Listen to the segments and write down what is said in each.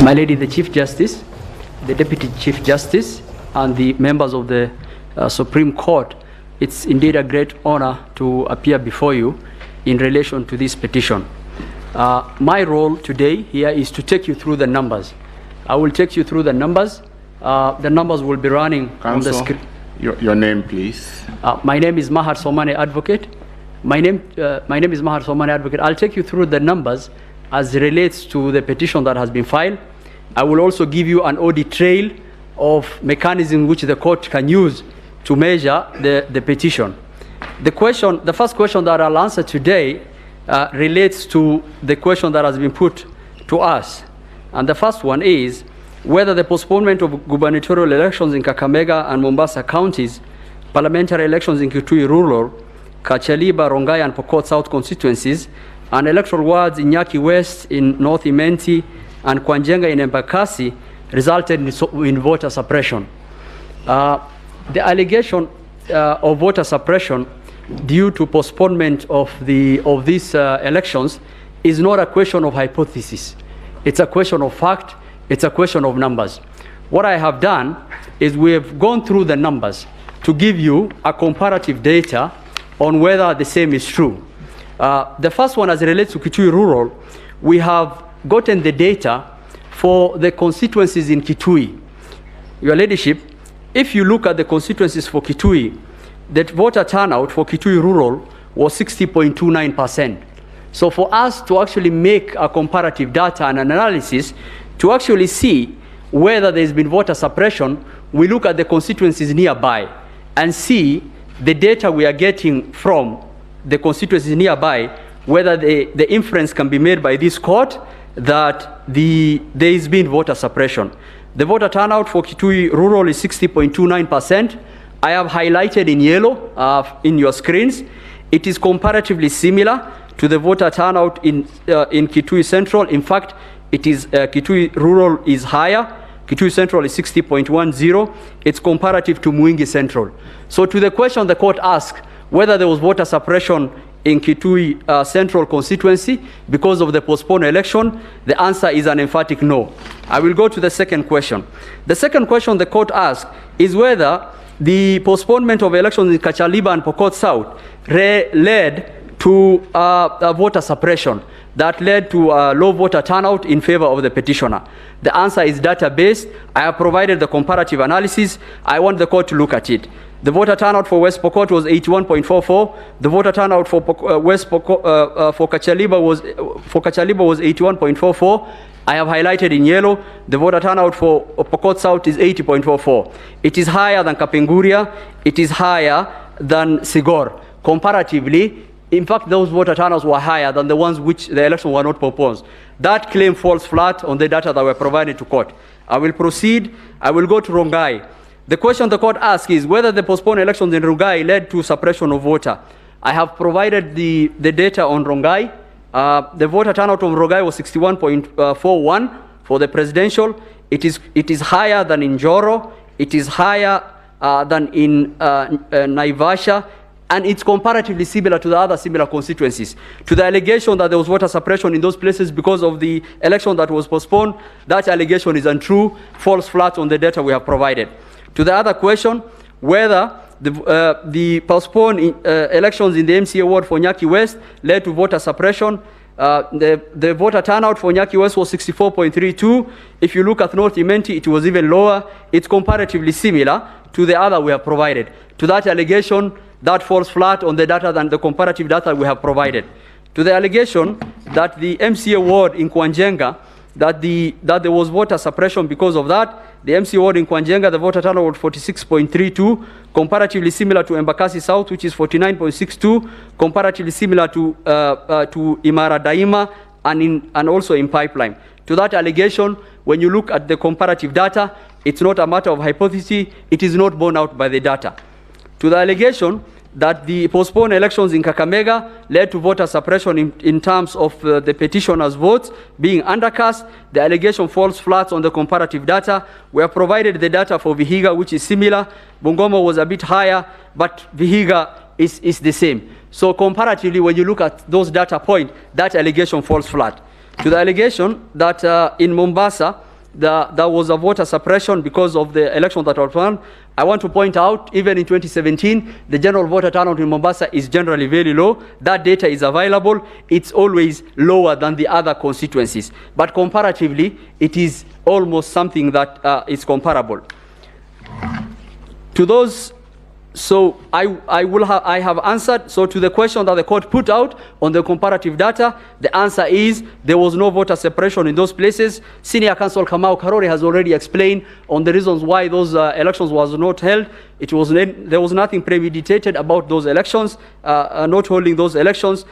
My Lady the Chief Justice, the Deputy Chief Justice, and the members of the Supreme Court, it's indeed a great honor to appear before you in relation to this petition. My role today here is to take you through the numbers. I will take you through the numbers. The numbers will be running on the screen. Your name, please. My name is Mahat Somane'S Advocate. My name is Mahat Somane'S Advocate. I'll take you through the numbers as it relates to the petition that has been filed. I will also give you an audit trail of mechanisms which the court can use to measure the petition. The first question that I'll answer today relates to the question that has been put to us. And the first one is whether the postponement of gubernatorial elections in Kakamega and Mombasa counties, parliamentary elections in Kitui Rural, Kachaliba, Rongai, and Pokot South constituencies, and electoral wards in Nyaki West, in North Imenti, and Kwanjenga in Embakasi resulted in voter suppression. The allegation of voter suppression due to postponement of these elections is not a question of hypothesis. It's a question of fact. It's a question of numbers. What I have done is we have gone through the numbers to give you a comparative data on whether the same is true. The first one, as it relates to Kitui Rural, we have gotten the data for the constituencies in Kitui. Your Ladyship, if you look at the constituencies for Kitui, the voter turnout for Kitui Rural was 60.29%. So for us to actually make a comparative data and analysis to actually see whether there's been voter suppression, we look at the constituencies nearby and see the data we are getting from the constituencies nearby, whether the inference can be made by this court that there has been voter suppression. The voter turnout for Kitui Rural is 60.29%. I have highlighted in yellow in your screens. It is comparatively similar to the voter turnout in Kitui Central. In fact, it is Kitui Rural is higher. Kitui Central is 60.10. It's comparative to Mwingi Central. So to the question the court asked, whether there was voter suppression in Kitui Central constituency because of the postponed election, the answer is an emphatic no. I will go to the second question. The second question the court asked is whether the postponement of elections in Kachaliba and Pokot South led to voter suppression that led to low voter turnout in favor of the petitioner. The answer is data-based. I have provided the comparative analysis. I want the court to look at it. The voter turnout for West Pokot was 81.44. The voter turnout for for Kachaliba was 81.44. I have highlighted in yellow. The voter turnout for Pokot South is 80.44. It is higher than Kapenguria. It is higher than Sigor. Comparatively, in fact, those voter turnouts were higher than the ones which the elections were not proposed. That claim falls flat on the data that were provided to court. I will proceed. I will go to Rongai. The question the court asks is whether the postponed elections in Rongai led to suppression of voter. I have provided the data on Rongai. The voter turnout on Rongai was 61.41 for the presidential. It is higher than in Joro. It is higher than in Naivasha. And it's comparatively similar to the other similar constituencies. To the allegation that there was voter suppression in those places because of the election that was postponed, that allegation is untrue, falls flat on the data we have provided. To the other question, whether the postponed elections in the MCA ward for Nyaki West led to voter suppression, the voter turnout for Nyaki West was 64.32. If you look at North Imenti, it was even lower. It's comparatively similar to the other we have provided. To that allegation, that falls flat on the data than the comparative data we have provided. To the allegation that the MCA ward in Kwanjenga, that there was voter suppression because of that, the MCA ward in Kwanjenga, the voter turnout was 46.32, comparatively similar to Embakasi South, which is 49.62, comparatively similar to Imara Daima and also in Pipeline. To that allegation, when you look at the comparative data, it's not a matter of hypothesis, it is not borne out by the data. To the allegation that the postponed elections in Kakamega led to voter suppression in terms of the petitioner's votes being undercast, the allegation falls flat on the comparative data. We have provided the data for Vihiga, which is similar. Bungoma was a bit higher, but Vihiga is the same. So comparatively, when you look at those data points, that allegation falls flat. To the allegation that in Mombasa, there was a voter suppression because of the election that was run, I want to point out, even in 2017, the general voter turnout in Mombasa is generally very low. That data is available. It's always lower than the other constituencies. But comparatively, it is almost something that is comparable. To those, so I have answered. So to the question that the court put out on the comparative data, the answer is there was no voter suppression in those places. Senior Counsel Kamau Karori has already explained on the reasons why those elections was not held. There was nothing premeditated about those elections, not holding those elections.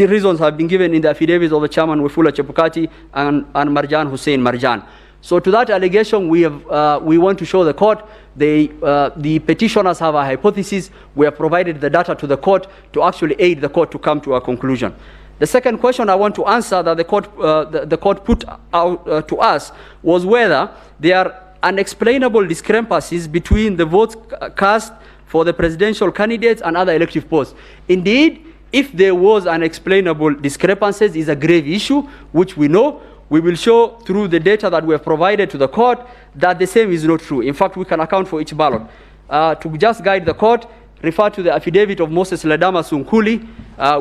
Reasons have been given in the affidavits of the chairman Wafula Chebukati and Marjan Hussein Marjan. So to that allegation, we want to show the court the petitioners have a hypothesis. We have provided the data to the court to actually aid the court to come to a conclusion. The second question I want to answer that the court put out to us was whether there are unexplainable discrepancies between the votes cast for the presidential candidates and other elective posts. Indeed, if there was unexplainable discrepancies, is a grave issue, which we know. We will show through the data that we have provided to the court that the same is not true. In fact, we can account for each ballot. To just guide the court, refer to the affidavit of Moses Ledama Sunkuli,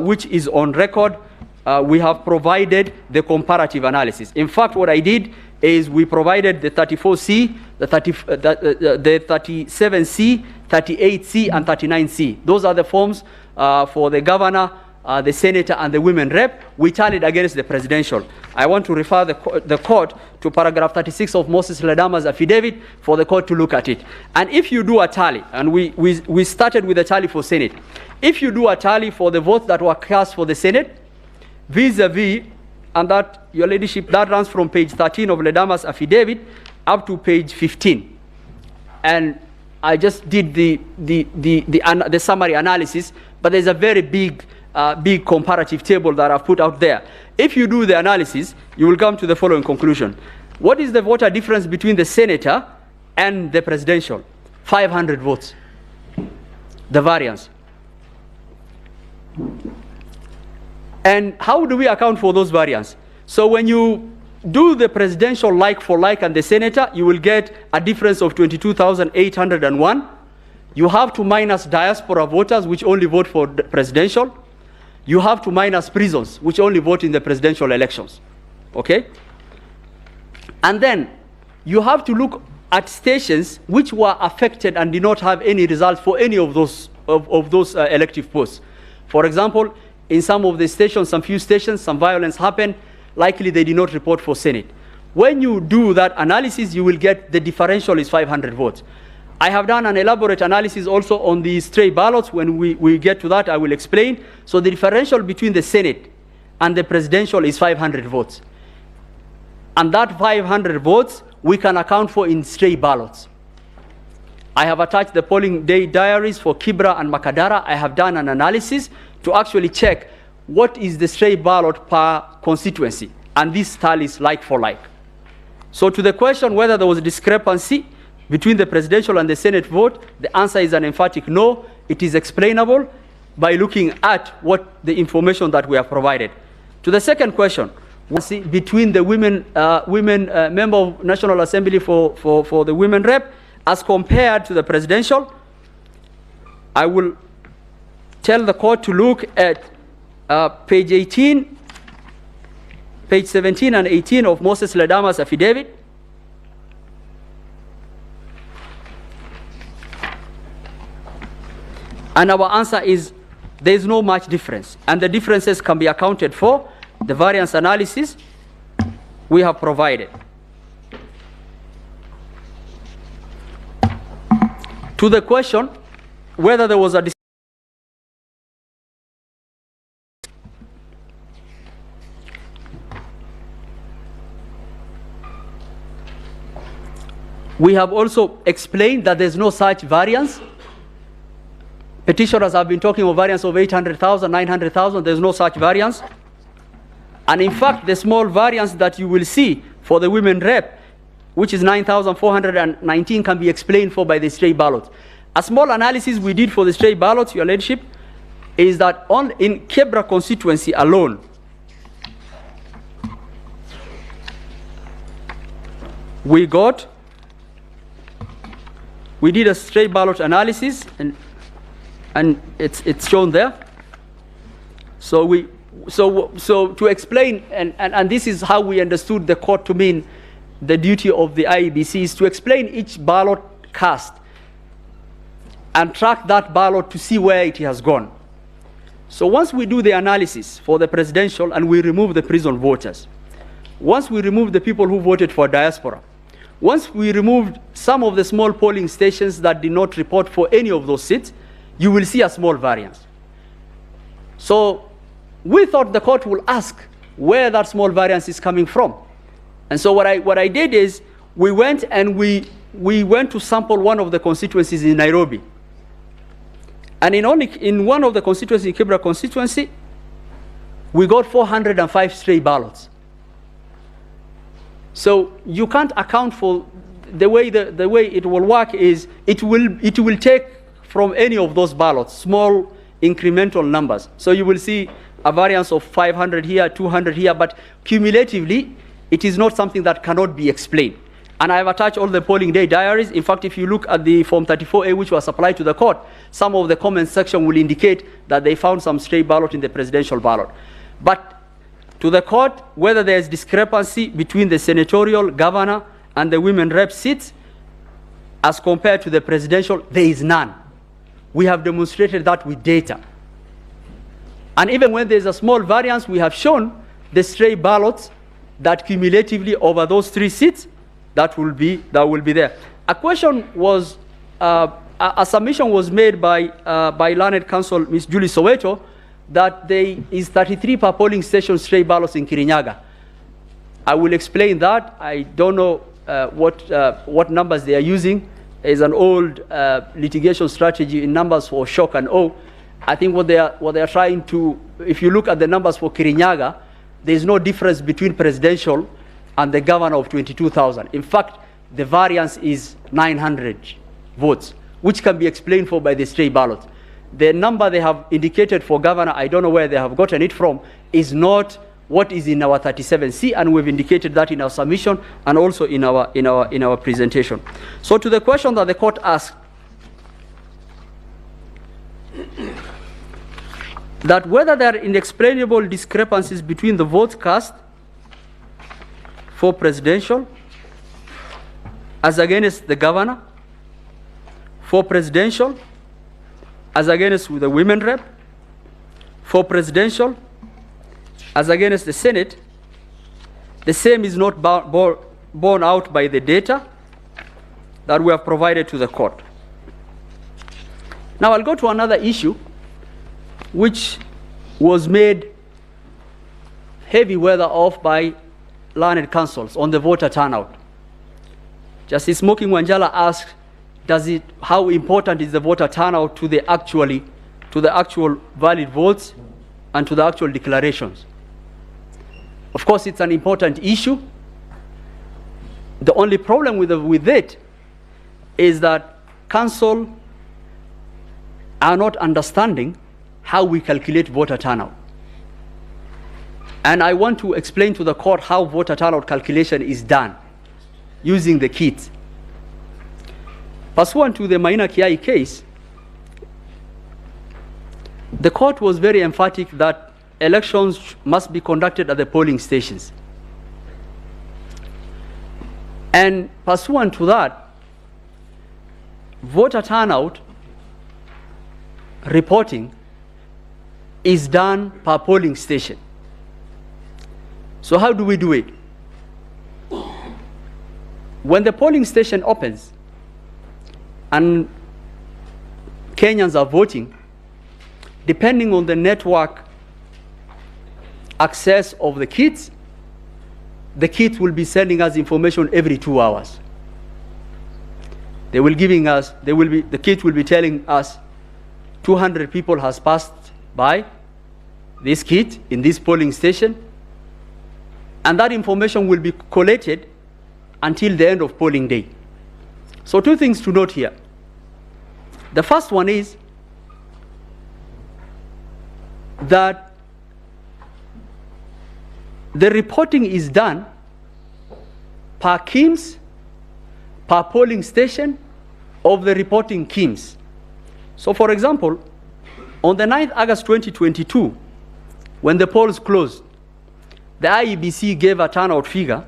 which is on record. We have provided the comparative analysis. In fact, what I did is we provided the 34C, the 37C, 38C, and 39C. Those are the forms for the governor, the senator, and the women rep. We tallied against the presidential. I want to refer the court to paragraph 36 of Moses Ledama's affidavit for the court to look at it. And if you do a tally, and we started with a tally for Senate, if you do a tally for the votes that were cast for the Senate, vis-a-vis, and that, your ladyship, that runs from page 13 of Ledama's affidavit up to page 15. And I just did the summary analysis, but there's a very big comparative table that I've put out there. If you do the analysis, you will come to the following conclusion. What is the voter difference between the senator and the presidential? 500 votes. The variance. And how do we account for those variants? So when you do the presidential like for like and the senator, you will get a difference of 22,801. You have to minus diaspora voters, which only vote for the presidential. You have to minus prisons, which only vote in the presidential elections. Okay? And then you have to look at stations which were affected and did not have any results for any of those elective posts. For example, in some of the stations, some few stations, some violence happened. Likely they did not report for Senate. When you do that analysis, you will get the differential is 500 votes. I have done an elaborate analysis also on the stray ballots. When we get to that, I will explain. So the differential between the Senate and the presidential is 500 votes. And that 500 votes, we can account for in stray ballots. I have attached the polling day diaries for Kibra and Makadara. I have done an analysis to actually check what is the stray ballot per constituency. And this tally is like for like. So to the question whether there was a discrepancy between the presidential and the Senate vote, the answer is an emphatic no. It is explainable by looking at what the information that we have provided. To the second question, between the women member of National Assembly for the women rep as compared to the presidential, I will tell the court to look at page 18, page 17 and 18 of Moses Ledama's affidavit. And our answer is there is no much difference. And the differences can be accounted for. The variance analysis we have provided. To the question whether there was a we have also explained that there's no such variance. Petitioners have been talking of variance of 800,000, 900,000. There's no such variance. And in fact, the small variance that you will see for the women rep, which is 9,419, can be explained for by the stray ballot. A small analysis we did for the stray ballots, Your Lordship, is that in Iebc constituency alone, we did a stray ballot analysis, and it's shown there. So to explain, and this is how we understood the court to mean the duty of the IEBC is to explain each ballot cast and track that ballot to see where it has gone. So once we do the analysis for the presidential and we remove the prison voters, once we remove the people who voted for diaspora, once we removed some of the small polling stations that did not report for any of those seats, you will see a small variance. So we thought the court will ask where that small variance is coming from. And so what I did is we went to sample one of the constituencies in Nairobi. And in one of the constituencies, in Iebc constituency, we got 405 stray ballots. So you can't account for the way it will work is it will take from any of those ballots small incremental numbers. So you will see a variance of 500 here, 200 here, but cumulatively it is not something that cannot be explained. And I have attached all the polling day diaries. In fact, if you look at the Form 34A, which was supplied to the court, some of the comments section will indicate that they found some stray ballot in the presidential ballot. But to the court, whether there is discrepancy between the senatorial, governor, and the women rep seats as compared to the presidential, there is none. We have demonstrated that with data. And even when there's a small variance, we have shown the stray ballots that cumulatively over those 3 seats, that will be there. A question was, a submission was made by learned counsel Ms. Julie Soweto that there is 33 per polling station stray ballots in Kirinyaga. I will explain that. I don't know what numbers they are using. It's an old litigation strategy in numbers for shock and awe. I think what they are trying to, if you look at the numbers for Kirinyaga, there is no difference between presidential and the governor of 22,000. In fact, the variance is 900 votes, which can be explained for by the stray ballots. The number they have indicated for governor, I don't know where they have gotten it from, is not what is in our 37C, and we've indicated that in our submission and also in our presentation. So to the question that the court asked, that whether there are inexplainable discrepancies between the votes cast for presidential as against the governor, for presidential as against the women rep, for presidential as against the Senate, the same is not borne out by the data that we have provided to the court. Now I'll go to another issue which was made heavy weather of by learned counsels on the voter turnout. Justice Smoking Wanjala asked, how important is the voter turnout to the actual valid votes and to the actual declarations? Of course, it's an important issue. The only problem with it is that counsel are not understanding how we calculate voter turnout. And I want to explain to the court how voter turnout calculation is done using the kit. Pursuant to the Maina Kiai case, the court was very emphatic that elections must be conducted at the polling stations. And pursuant to that, voter turnout reporting is done per polling station. So how do we do it? When the polling station opens and Kenyans are voting, depending on the network access of the kit will be sending us information every 2 hours. The kit will be telling us 200 people has passed by this kit in this polling station, and that information will be collated until the end of polling day. So 2 things to note here. The first one is that the reporting is done per KIMS, per polling station of the reporting KIMS. So for example, on the 9th August 2022, when the polls closed, the Iebc gave a turnout figure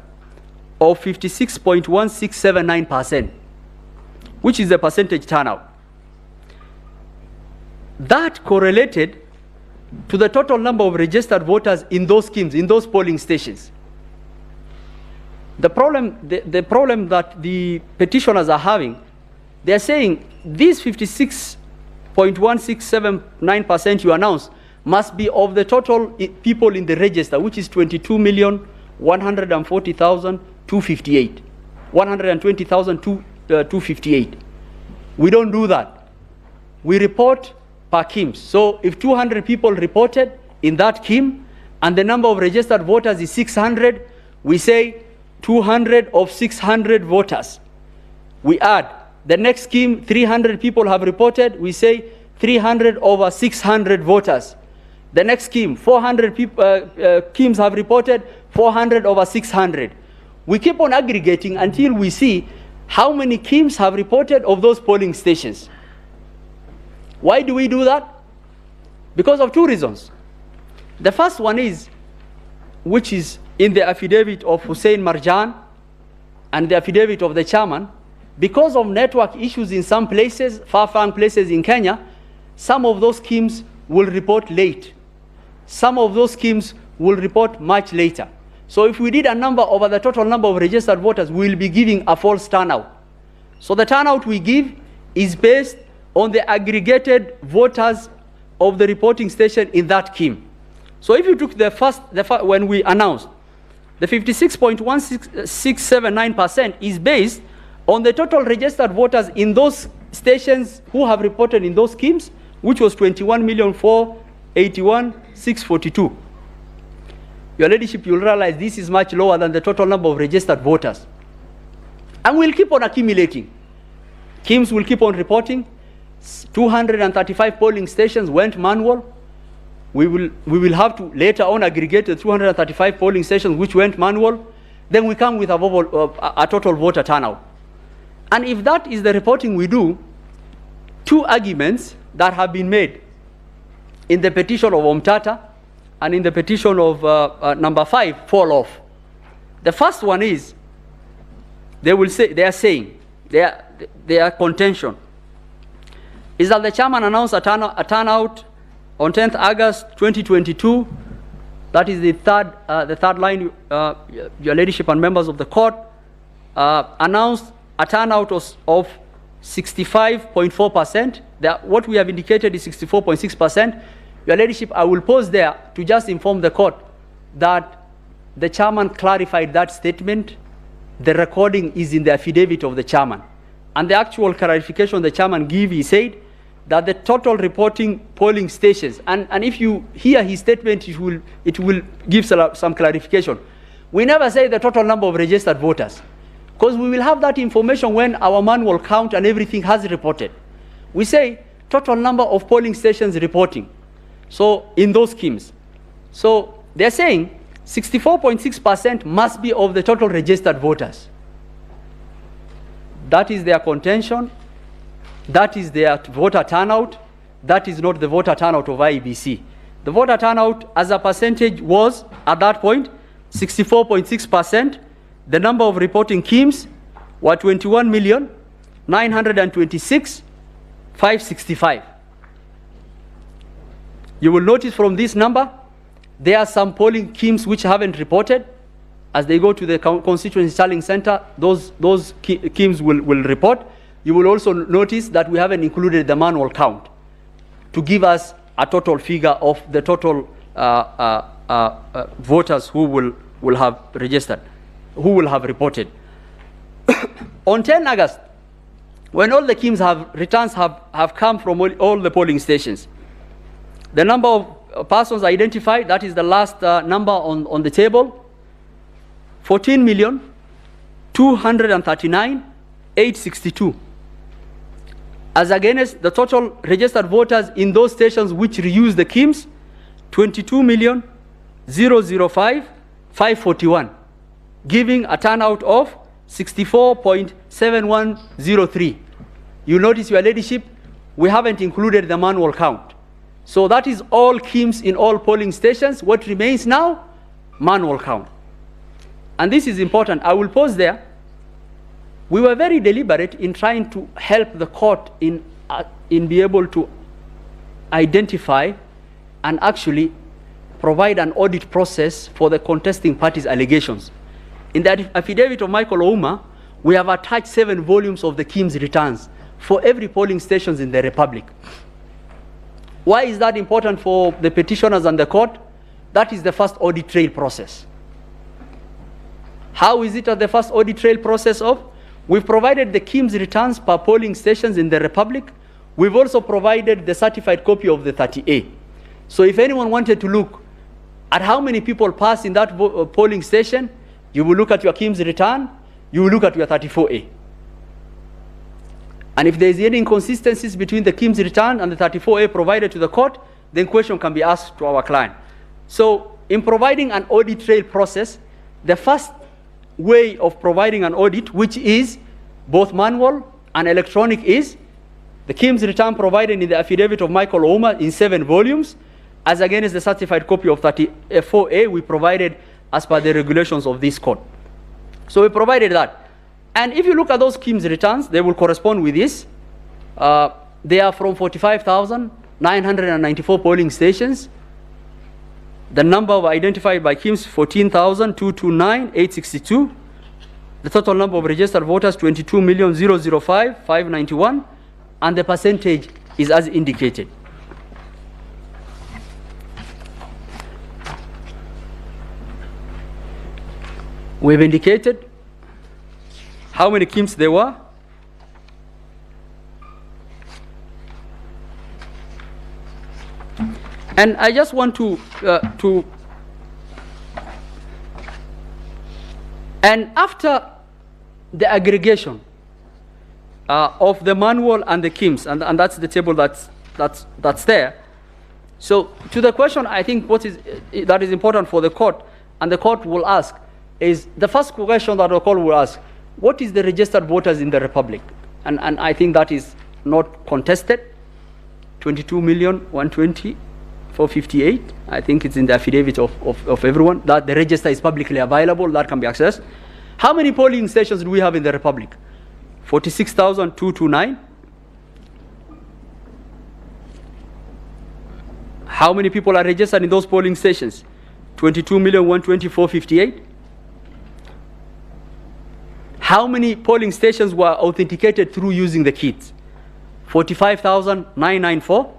of 56.1679%, which is the percentage turnout. That correlated to the total number of registered voters in those KIMS, in those polling stations. The problem that the petitioners are having, they are saying these 56.1679% you announced must be of the total people in the register, which is 22,140,258. 120,258. We don't do that. We report per KIMS. So if 200 people reported in that KIM and the number of registered voters is 600, we say 200 of 600 voters. We add the next KIM, 300 people have reported, we say 300 over 600 voters. The next KIM, 400 KIMs have reported, 400 over 600. We keep on aggregating until we see how many KIMs have reported of those polling stations. Why do we do that? Because of two reasons. The first one is, which is in the affidavit of Hussein Marjan and the affidavit of the chairman, because of network issues in some places, far-flung places in Kenya, some of those KIMs will report late. Some of those KIMs will report much later. So if we did a number over the total number of registered voters, we will be giving a false turnout. So the turnout we give is based on the aggregated voters of the reporting station in that KIM. So if you took when we announced, the 56.1679% is based on the total registered voters in those stations who have reported in those KIMs, which was 21,481,642. Your Ladyship, you'll realize this is much lower than the total number of registered voters. And we'll keep on accumulating. KIMs will keep on reporting. 235 polling stations went manual. We will have to later on aggregate the 235 polling stations which went manual. Then we come with a total voter turnout. And if that is the reporting we do, two arguments that have been made in the petition of Omtata and in the petition of number 5 fall off. The first one is, their contention is that the chairman announced a turnout on 10th August 2022. That is the third line, Your Ladyship and members of the court, announced a turnout of 65.4%. What we have indicated is 64.6%. Your Ladyship, I will pause there to just inform the court that the chairman clarified that statement. The recording is in the affidavit of the chairman. And the actual clarification the chairman gave, he said that the total reporting polling stations, and if you hear his statement, it will give some clarification. We never say the total number of registered voters, because we will have that information when our manual count and everything has reported. We say total number of polling stations reporting. So in those KIMs. So they're saying 64.6% must be of the total registered voters. That is their contention. That is their voter turnout. That is not the voter turnout of Iebc. The voter turnout as a percentage was, at that point, 64.6%. The number of reporting KIMs were 21,926,565. You will notice from this number, there are some polling KIMs which haven't reported. As they go to the constituency tallying center, those KIMs will report. You will also notice that we haven't included the manual count to give us a total figure of the total voters who will have registered, who will have reported. On 10 August, when all the KIMs returns have come from all the polling stations, the number of persons identified, that is the last number on the table, 14,239,862. As against the total registered voters in those stations which reuse the KIMS, 22,005,541, giving a turnout of 64.7103. You notice, Your Ladyship, we haven't included the manual count. So that is all KIMS in all polling stations. What remains now? Manual count. And this is important. I will pause there. We were very deliberate in trying to help the court in be able to identify and actually provide an audit process for the contesting parties' allegations. In the affidavit of Michael Ouma, we have attached 7 volumes of the KIMS returns for every polling stations in the Republic. Why is that important for the petitioners and the court? That is the first audit trail process. How is it at the first audit trail process of? We've provided the KIMS returns per polling stations in the Republic. We've also provided the certified copy of the 30A. So if anyone wanted to look at how many people pass in that polling station, you will look at your KIMS return, you will look at your 34A. And if there is any inconsistencies between the KIMS return and the 34A provided to the court, then question can be asked to our client. So in providing an audit trail process, the first way of providing an audit, which is both manual and electronic, is the KIMS return provided in the affidavit of Michael Ouma in 7 volumes, as against the certified copy of 34A we provided as per the regulations of this court. So we provided that. And if you look at those KIMS returns, they will correspond with this. They are from 45,994 polling stations. The number identified by KIMS, 14,229,862. The total number of registered voters, 22,005,591. And the percentage is as indicated. We've indicated how many KIMS there were. And I just want and after the aggregation of the manual and the KIMS, and that's the table that's there. So to the question, I think that is important for the court, and the court will ask, is the first question that the court will ask, what is the registered voters in the Republic? And I think that is not contested. 22,120,458. I think it's in the affidavit of everyone that the register is publicly available, that can be accessed. How many polling stations do we have in the Republic? 46,229. How many people are registered in those polling stations? 22,120,458. How many polling stations were authenticated through using the kits? 45,994.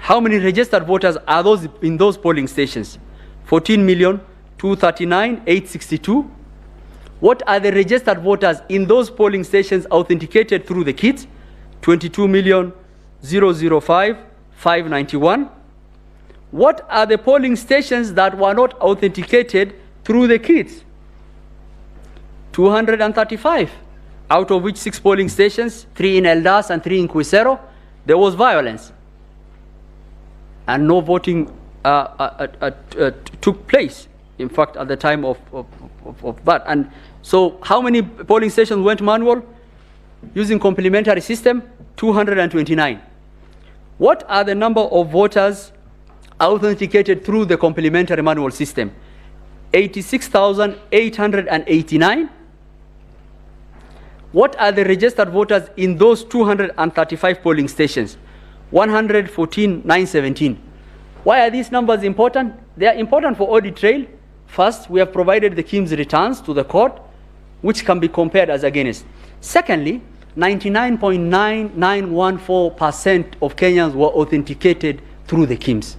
How many registered voters are those in those polling stations? 14,239,862. What are the registered voters in those polling stations authenticated through the kits? 22,005,591. What are the polling stations that were not authenticated through the kits? 235, out of which 6 polling stations, 3 in Eldas and 3 in Quisero, there was violence. And no voting took place, in fact, at the time of that. And so how many polling stations went manual? Using complementary system, 229. What are the number of voters authenticated through the complementary manual system? 86,889. What are the registered voters in those 235 polling stations? 114,917. Why are these numbers important? They are important for audit trail. First, we have provided the KIMS returns to the court, which can be compared as against. Secondly, 99.9914% of Kenyans were authenticated through the KIMS.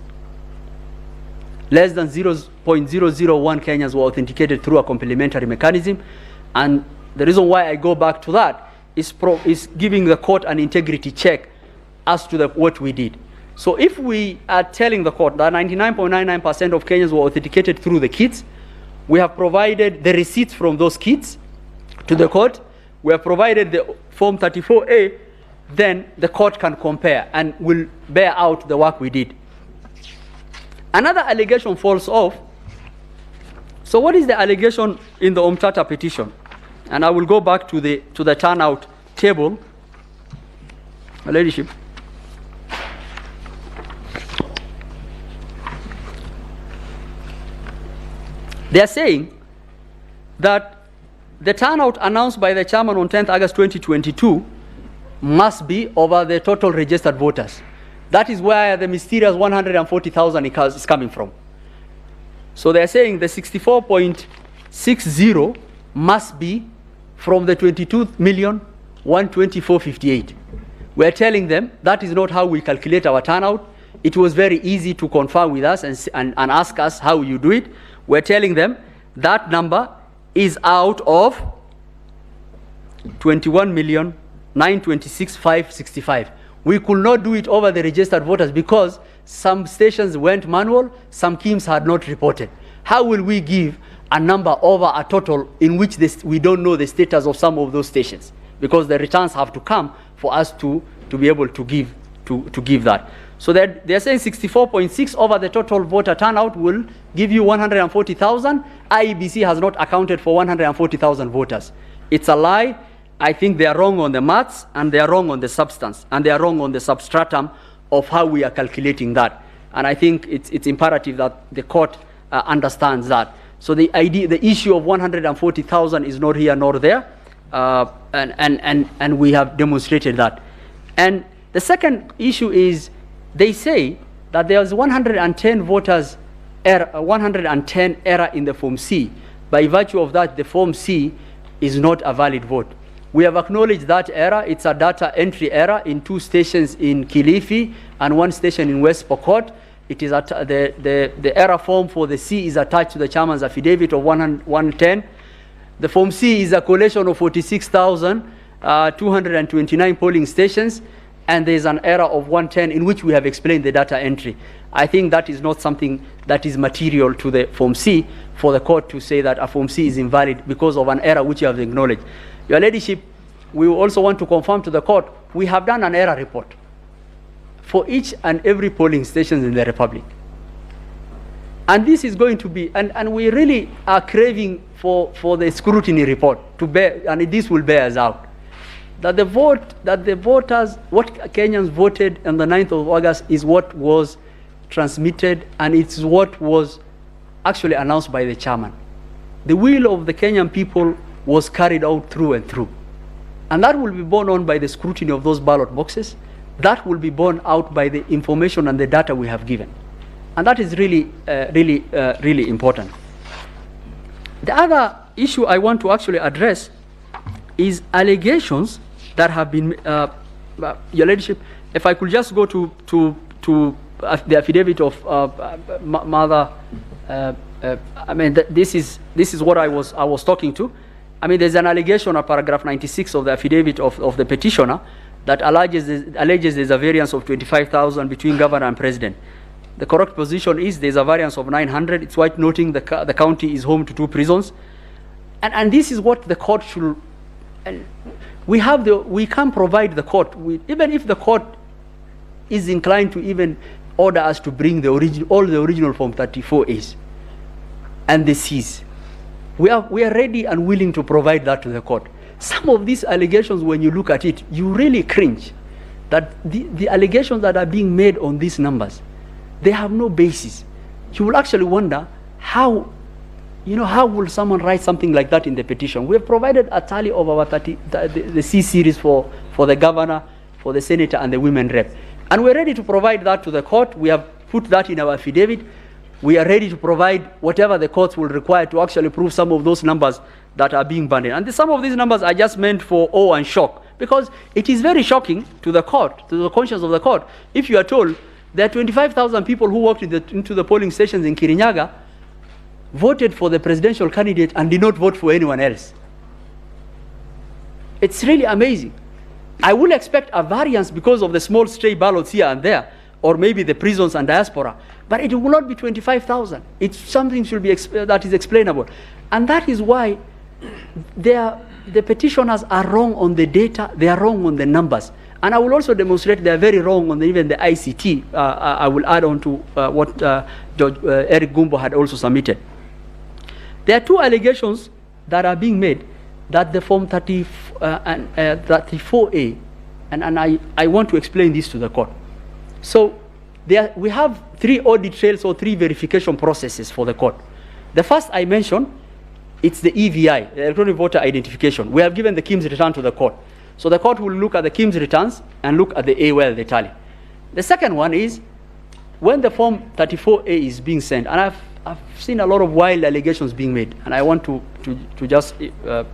Less than 0.001 Kenyans were authenticated through a complementary mechanism. And the reason why I go back to that is giving the court an integrity check as to what we did. So if we are telling the court that 99.99% of Kenyans were authenticated through the kits, we have provided the receipts from those kits to the court. We have provided the Form 34A then the court can compare and will bear out the work we did. Another allegation falls off. So what is the allegation in the Umtata petition? And I will go back to the turnout table. Your Ladyship. They are saying that the turnout announced by the chairman on 10th August 2022 must be over the total registered voters. That is where the mysterious 140,000 is coming from. So they are saying the 64.60 must be from the 22,124,058. We are telling them that is not how we calculate our turnout. It was very easy to confirm with us and ask us how you do it. We're telling them that number is out of 21,926,565. We could not do it over the registered voters because some stations went manual, some KIMs had not reported. How will we give a number over a total in which we don't know the status of some of those stations? Because the returns have to come for us to be able to give that. So they're saying 64.6 over the total voter turnout will give you 140,000. Iebc has not accounted for 140,000 voters. It's a lie. I think they are wrong on the maths, and they are wrong on the substance, and they are wrong on the substratum of how we are calculating that. And I think it's imperative that the court understands that. So the issue of 140,000 is not here nor there, and we have demonstrated that. And the second issue is they say that there was 110 voters error, 110 error in the Form C. By virtue of that, the Form C is not a valid vote. We have acknowledged that error. It's a data entry error in 2 stations in Kilifi and 1 station in West Pokot. It is the error form for the C is attached to the chairman's affidavit of 110. The Form C is a collation of 46,229 polling stations, and there is an error of 110 in which we have explained the data entry. I think that is not something that is material to the Form C for the court to say that a Form C is invalid because of an error which you have acknowledged. Your Ladyship, we also want to confirm to the court, we have done an error report for each and every polling station in the Republic. And this is going to be, and we really are craving for the scrutiny report to bear, and this will bear us out. That the voters, what Kenyans voted on the 9th of August is what was transmitted, and it's what was actually announced by the chairman. The will of the Kenyan people was carried out through and through. And that will be borne on by the scrutiny of those ballot boxes. That will be borne out by the information and the data we have given. And that is really important. The other issue I want to actually address is allegations that have been, Your Ladyship, if I could just go to the affidavit of Mother, I mean, this is what I was talking to. I mean, there's an allegation of paragraph 96 of the affidavit of the petitioner that alleges there's a variance of 25,000 between governor and president. The correct position is there's a variance of 900. It's worth noting the county is home to 2 prisons. And this is what the court should, and we can provide the court with, even if the court is inclined to even order us to bring all the original Form 34As and the Cs. We are ready and willing to provide that to the court. Some of these allegations, when you look at it, you really cringe that the allegations that are being made on these numbers, they have no basis. You will actually wonder how will someone write something like that in the petition? We have provided a tally of our the C series for the governor, for the senator, and the women rep. And we're ready to provide that to the court. We have put that in our affidavit. We are ready to provide whatever the courts will require to actually prove some of those numbers that are being banded. And some of these numbers are just meant for awe and shock, because it is very shocking to the court, to the conscience of the court, if you are told there are 25,000 people who walked into the polling stations in Kirinyaga, voted for the presidential candidate and did not vote for anyone else. It's really amazing. I will expect a variance because of the small stray ballots here and there, or maybe the prisons and diaspora, but it will not be 25,000. It's something that is explainable. And that is why the petitioners are wrong on the data, they are wrong on the numbers. And I will also demonstrate they are very wrong on even the ICT. I will add on to what Judge Eric Gumbo had also submitted. There are two allegations that are being made that the Form 34A, and I want to explain this to the court. So we have 3 audit trails or 3 verification processes for the court. The first I mentioned, it's the EVI, the electronic voter identification. We have given the KIMS return to the court. So the court will look at the KIMS returns and look at the AOL, the tally. The second one is when the Form 34A is being sent, and I've seen a lot of wild allegations being made, and I want to just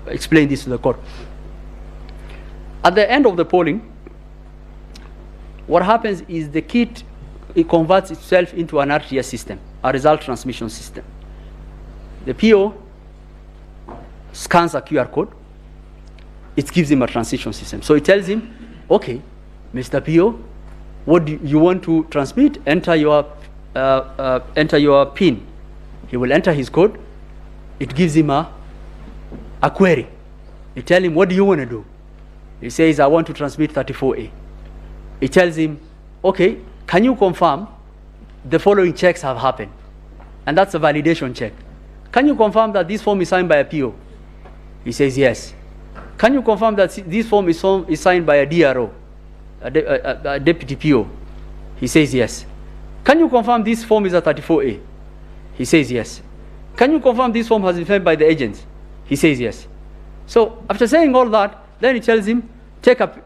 explain this to the court. At the end of the polling, what happens is the kit, it converts itself into an RTS system, a result transmission system. The PO scans a QR code. It gives him a transition system. So it tells him, okay, Mr. PO, what do you want to transmit? Enter your PIN. He will enter his code. It gives him a query. You tell him, what do you want to do? He says, I want to transmit 34A. It tells him, okay, can you confirm the following checks have happened? And that's a validation check. Can you confirm that this form is signed by a PO? He says, yes. Can you confirm that this form is signed by a DRO, a deputy PO? He says, yes. Can you confirm this form is a 34A? He says, yes. Can you confirm this form has been signed by the agents? He says, yes. So after saying all that, then he tells him, take an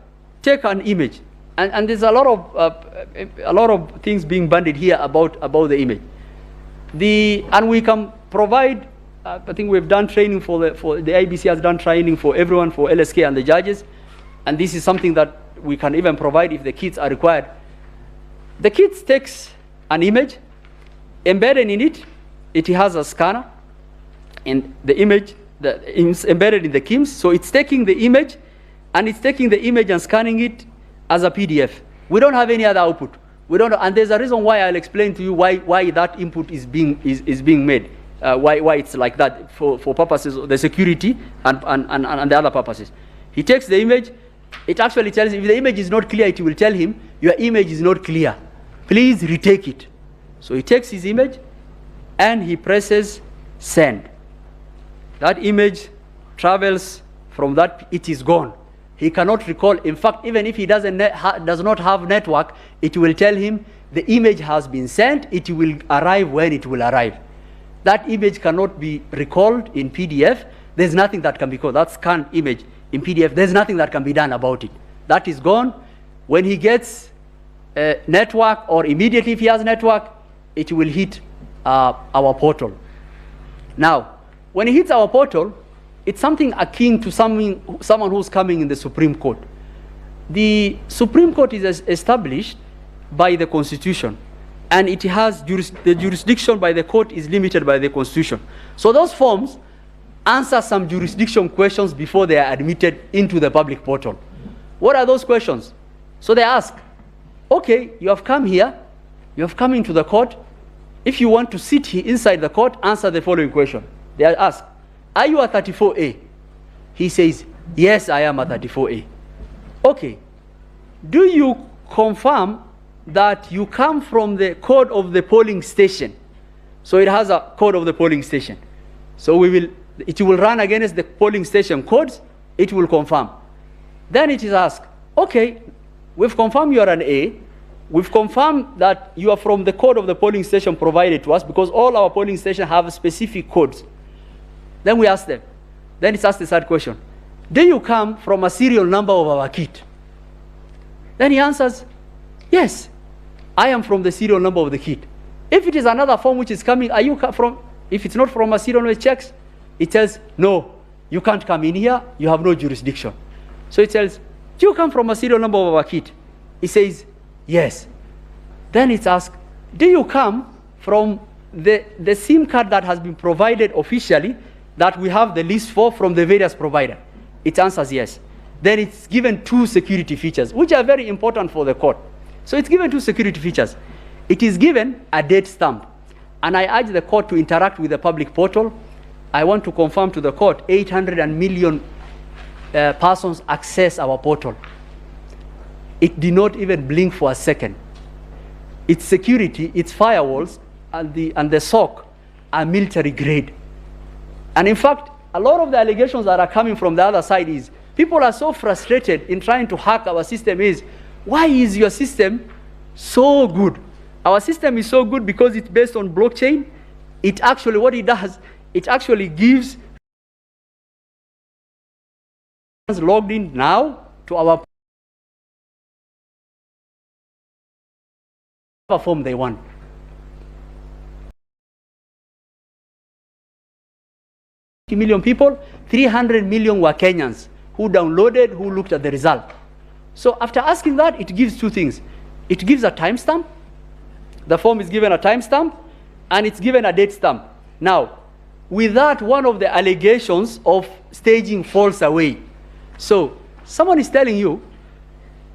image. And there's a lot of things being bandied here about the image. And we can provide, I think we've done training for the Iebc has done training for everyone, for LSK and the judges. And this is something that we can even provide if the kits are required. The kit takes an image, embedded in it, it has a scanner, and the image is embedded in the KIMS. So it's taking the image, and it's taking the image and scanning it as a PDF. We don't have any other output. We don't, and there's a reason why I'll explain to you why that input is being made. Why it's like that for purposes of the security and the other purposes. He takes the image. It actually tells him if the image is not clear, it will tell him your image is not clear. Please retake it. So he takes his image and he presses send. That image travels from that, it is gone. He cannot recall. In fact, even if he does not have network, it will tell him the image has been sent. It will arrive when it will arrive. That image cannot be recalled in PDF. There's nothing that can be called. That scanned image in PDF, there's nothing that can be done about it. That is gone. When he gets network, or immediately if he has network, it will hit our portal. Now, when it hits our portal, it's something akin to someone who's coming in the Supreme Court. The Supreme Court is established by the Constitution, and it has the jurisdiction by the court is limited by the Constitution. So those forms answer some jurisdiction questions before they are admitted into the public portal. What are those questions? So they ask, okay, you have come here, you have come into the court. If you want to sit here inside the court, answer the following question. They ask, are you a 34A? He says, yes, I am a 34A. Okay, do you confirm that you come from the code of the polling station? So it has a code of the polling station. So it will run against the polling station codes, it will confirm. Then it is asked, okay, we've confirmed you are an A, we've confirmed that you are from the code of the polling station provided to us, because all our polling stations have specific codes. Then we ask them, then it's asked the third question, do you come from a serial number of our kit? Then he answers, yes, I am from the serial number of the kit. If it is another form which is coming, are you from, if it's not from a serial number, it checks, it tells, no, you can't come in here, you have no jurisdiction. So it tells, do you come from a serial number of our kit? He says, yes. Then it's asked, do you come from the SIM card that has been provided officially, that we have the list for from the various providers? It answers yes. Then it's given two security features, which are very important for the court. So it's given two security features. It is given a date stamp. And I urge the court to interact with the public portal. I want to confirm to the court 800 million persons access our portal. it did not even blink for a second. Its security, its firewalls, and the SOC are military grade. And in fact, a lot of the allegations that are coming from the other side is, people are so frustrated in trying to hack our system is, why is your system so good? Our system is so good because it's based on blockchain. It actually, what it does, it actually gives logged in now to our form they want. Million people, 300 million were Kenyans who downloaded, who looked at the result. So after asking that, it gives two things. It gives a timestamp. The form is given a timestamp, and it's given a date stamp. Now, with that, one of the allegations of staging falls away. So someone is telling you,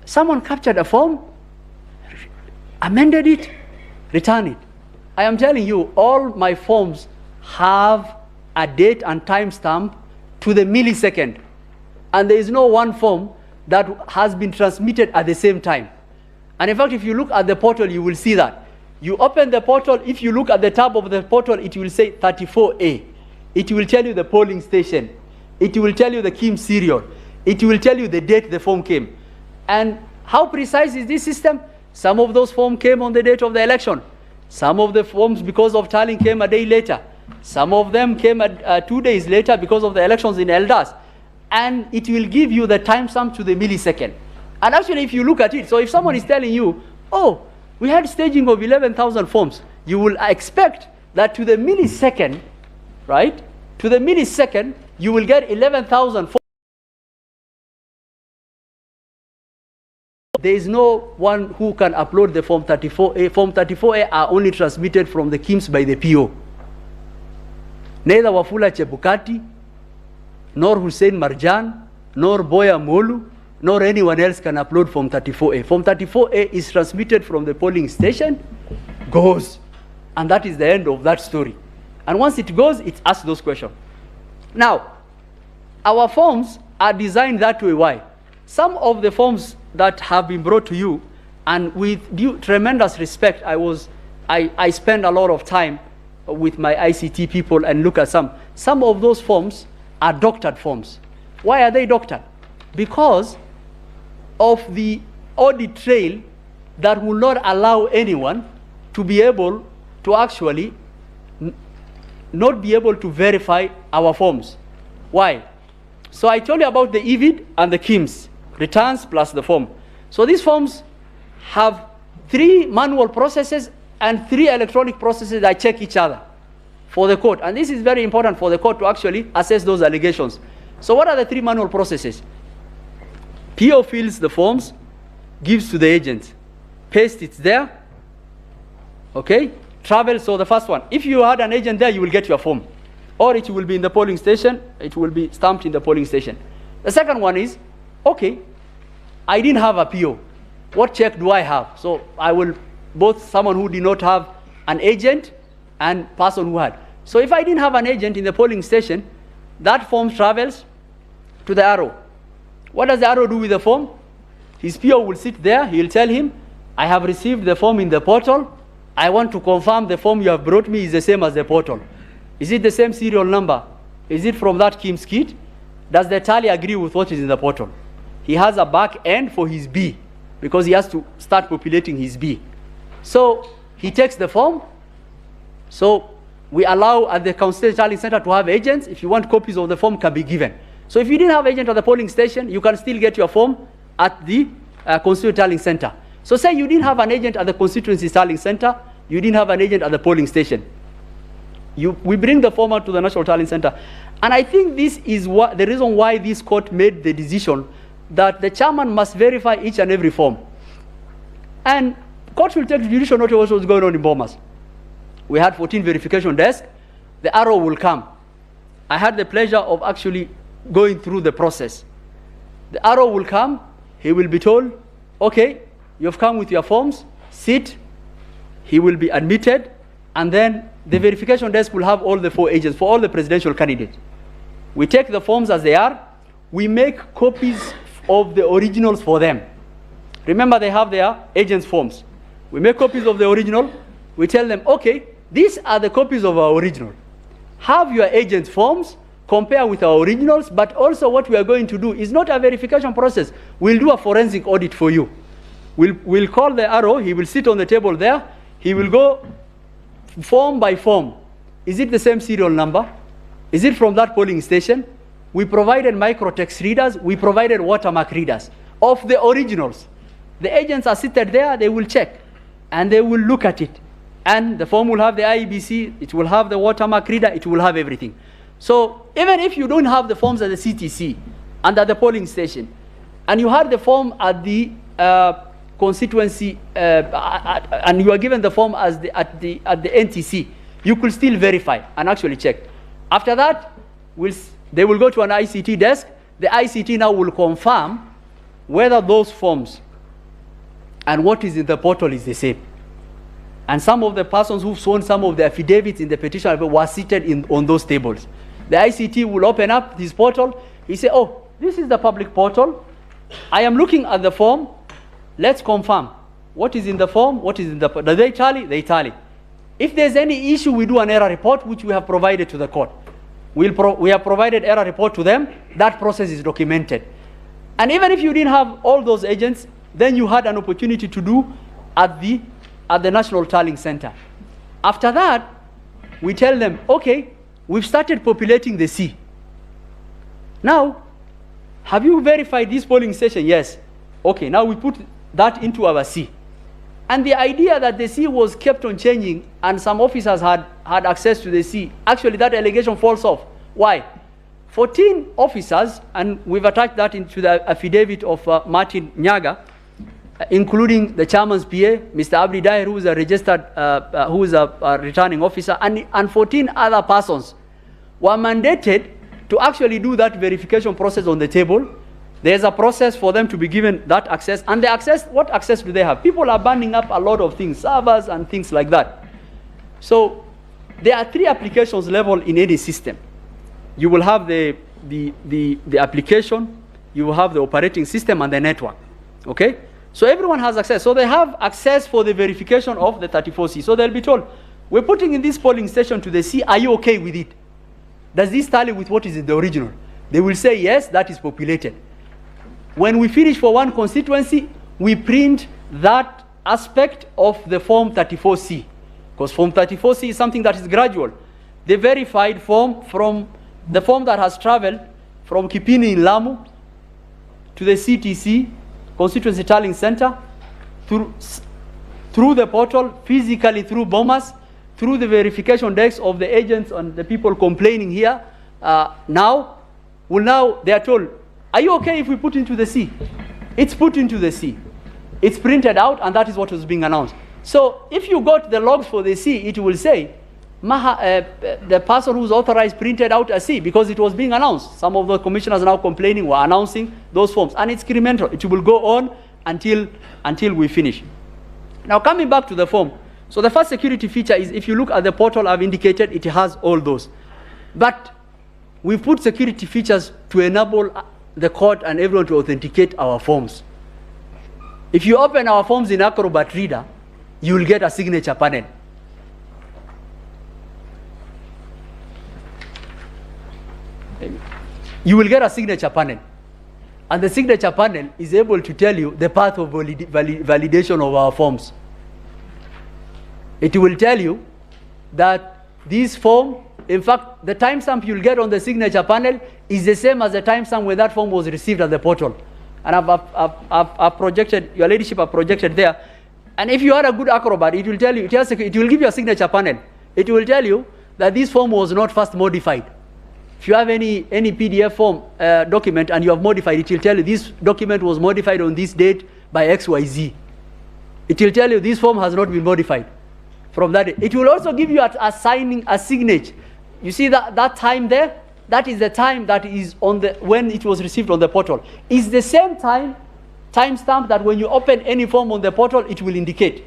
someone captured a form, amended it, returned it. I am telling you, all my forms have a date and timestamp to the millisecond. And there is no one form that has been transmitted at the same time. And in fact, if you look at the portal, you will see that. You open the portal, if you look at the tab of the portal, it will say 34A. It will tell you the polling station. It will tell you the Kim serial. It will tell you the date the form came. And how precise is this system? Some of those forms came on the date of the election. Some of the forms, because of tallying, came a day later. Some of them came 2 days later because of the elections in Eldas. And it will give you the timestamp to the millisecond. And actually, if you look at it, so if someone is telling you, oh, we had staging of 11,000 forms, you will expect that to the millisecond, right? To the millisecond, you will get 11,000 forms. There is no one who can upload the Form 34A. Form 34A are only transmitted from the KIMS by the PO. Neither Wafula Chebukati, nor Hussein Marjan, nor Boya Molu, nor anyone else can upload Form 34A. Form 34A is transmitted from the polling station, goes, and that is the end of that story. And once it goes, it asks those questions. Now, our forms are designed that way. Why? Some of the forms that have been brought to you, and with due tremendous respect, I spend a lot of time with my ICT people and look at some of those forms are doctored forms. Why are they doctored? Because of the audit trail that will not allow anyone to be able to actually not be able to verify our forms. Why? So I told you about the Iebc and the KIMS, returns plus the form. So these forms have 3 manual processes and 3 electronic processes that check each other for the court. And this is very important for the court to actually assess those allegations. So what are the 3 manual processes? PO fills the forms, gives to the agent, paste it there, okay? Travel, so the first one, if you had an agent there, you will get your form. Or it will be in the polling station, it will be stamped in the polling station. The second one is, okay, I didn't have a PO. What check do I have? So I will, both someone who did not have an agent and person who had. So if I didn't have an agent in the polling station, that form travels to the arrow. What does the arrow do with the form? His PO will sit there, he'll tell him, I have received the form in the portal. I want to confirm the form you have brought me is the same as the portal. Is it the same serial number? Is it from that KIMS kit? Does the tally agree with what is in the portal? He has a back end for his B because he has to start populating his B. So he takes the form. So we allow at the Constituent Tallying Center to have agents. If you want copies of the form, can be given. So if you didn't have agent at the polling station, you can still get your form at the Constituent Tallying Center. So say you didn't have an agent at the Constituency Tallying Center, you didn't have an agent at the polling station. We bring the form out to the National Tallying Center. And I think this is the reason why this court made the decision that the chairman must verify each and every form. And court will take judicial notice of what was going on in Bomas. We had 14 verification desks. The arrow will come. I had the pleasure of actually going through the process. The arrow will come. He will be told, okay, you've come with your forms, sit. He will be admitted. And then the verification desk will have all the 4 agents for all the presidential candidates. We take the forms as they are. We make copies of the originals for them. Remember, they have their agents' forms. We make copies of the original. We tell them, okay, these are the copies of our original. Have your agents' forms, compare with our originals, but also what we are going to do is not a verification process. We'll do a forensic audit for you. We'll call the RO, he will sit on the table there, he will go form by form. Is it the same serial number? Is it from that polling station? We provided microtext readers, we provided watermark readers of the originals. The agents are seated there, they will check, and they will look at it. And the form will have the Iebc, it will have the watermark reader, it will have everything. So even if you don't have the forms at the CTC and at the polling station, and you had the form at the constituency, and you are given the form as at the NTC, you could still verify and actually check. After that, they will go to an ICT desk. The ICT now will confirm whether those forms and what is in the portal is the same. And some of the persons who've sworn some of the affidavits in the petition were seated on those tables. The ICT will open up this portal. He say, oh, this is the public portal. I am looking at the form. Let's confirm. What is in the form? What is in the portal? Do they tally? They tally. If there's any issue, we do an error report, which we have provided to the court. We have provided error report to them. That process is documented. And even if you didn't have all those agents, then you had an opportunity to do at the National Tallying Center. After that, we tell them, okay, we've started populating the C. Now, have you verified this polling station? Yes. Okay, now we put that into our C. And the idea that the C was kept on changing and some officers had access to the C, actually that allegation falls off. Why? 14 officers, and we've attached that into the affidavit of Martin Nyaga, including the chairman's PA, Mr. Abdi Dair, who is a registered, who is a returning officer, and 14 other persons were mandated to actually do that verification process on the table. There's a process for them to be given that access. And the access, what access do they have? People are burning up a lot of things, servers and things like that. So there are 3 applications level in any system. You will have the application, you will have the operating system and the network. Okay? So everyone has access. So they have access for the verification of the 34C. So they'll be told, we're putting in this polling station to the C, are you okay with it? Does this tally with what is in the original? They will say, yes, that is populated. When we finish for one constituency, we print that aspect of the Form 34C. Because Form 34C is something that is gradual. The verified form from the form that has traveled from Kipini in Lamu to the CTC, Constituency Tallying Center, through the portal, physically through Bomas, through the verification desks of the agents and the people complaining here, now they are told, are you okay if we put into the C? It's put into the C. It's printed out, and that is what was being announced. So if you got the logs for the C, it will say, the person who's authorized printed out a C, because it was being announced. Some of the commissioners now complaining were announcing those forms, and it's incremental. It will go on until we finish. Now coming back to the form. So the first security feature is, if you look at the portal I've indicated, it has all those. But we've put security features to enable the court and everyone to authenticate our forms. If you open our forms in Acrobat Reader, you will get a signature panel. You will get a signature panel. And the signature panel is able to tell you the path of validation of our forms. It will tell you that this form, in fact, the timestamp you'll get on the signature panel is the same as the timestamp when that form was received at the portal. And I've projected, your ladyship have projected there. And if you are a good Acrobat, it will tell you, it will give you a signature panel. It will tell you that this form was not first modified. If you have any PDF form document and you have modified, it will tell you this document was modified on this date by XYZ. It will tell you this form has not been modified from that date. It will also give you assigning a signature. You see that time there? That is the time that is on when it was received on the portal. It's the same timestamp that when you open any form on the portal, it will indicate.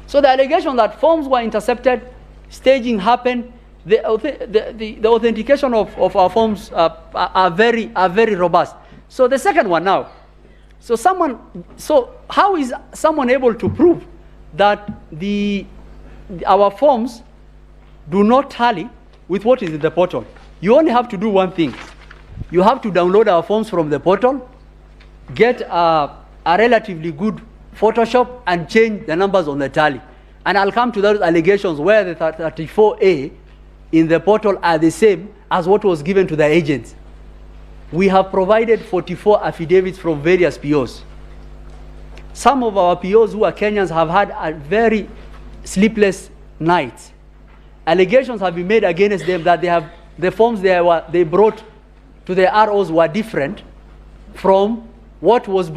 So the allegation that forms were intercepted, staging happened, the authentication of our forms are very robust. So the second one now, So how is someone able to prove that our forms do not tally with what is in the portal? You only have to do one thing. You have to download our forms from the portal, get a relatively good Photoshop, and change the numbers on the tally. And I'll come to those allegations where the 34A in the portal are the same as what was given to the agents. We have provided 44 affidavits from various POs. Some of our POs who are Kenyans have had a very sleepless nights. Allegations have been made against them that the forms they brought to the ROs were different from what was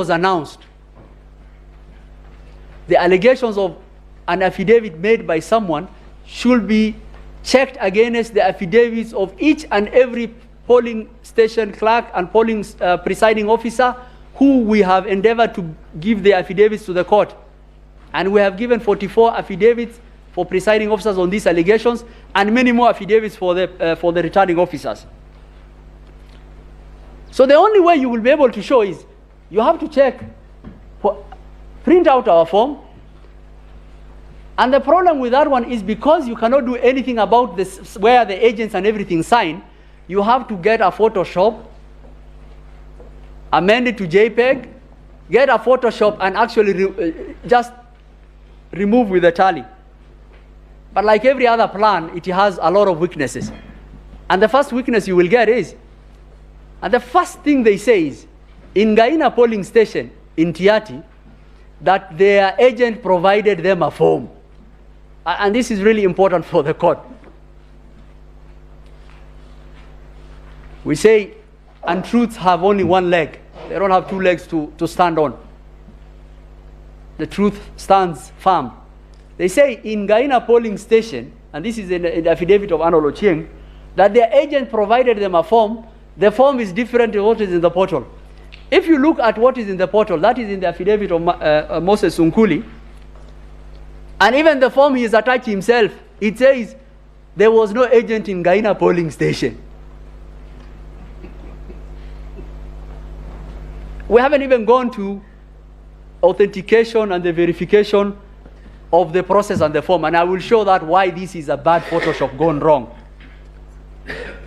announced. The allegations of an affidavit made by someone should be checked against the affidavits of each and every polling station clerk and polling presiding officer who we have endeavored to give the affidavits to the court. And we have given 44 affidavits for presiding officers on these allegations, and many more affidavits for the returning officers. So the only way you will be able to show is you have to print out our form. And the problem with that one is because you cannot do anything about this, where the agents and everything sign, you have to get a Photoshop, amend it to JPEG, get a Photoshop, and actually just remove with the tally. But like every other plan, it has a lot of weaknesses. And the first weakness you will get is, and the first thing they say is, in Gaina polling station in Tiati, that their agent provided them a form. And this is really important for the court. We say untruths have only one leg. They don't have two legs to stand on. The truth stands firm. They say in Gaina polling station, and this is in the affidavit of Arnold Ochieng, that their agent provided them a form. The form is different to what is in the portal. If you look at what is in the portal, that is in the affidavit of Moses Sunkuli, and even the form he has attached himself, it says there was no agent in Gaina polling station. We haven't even gone to authentication and the verification of the process and the form, and I will show that why this is a bad Photoshop gone wrong.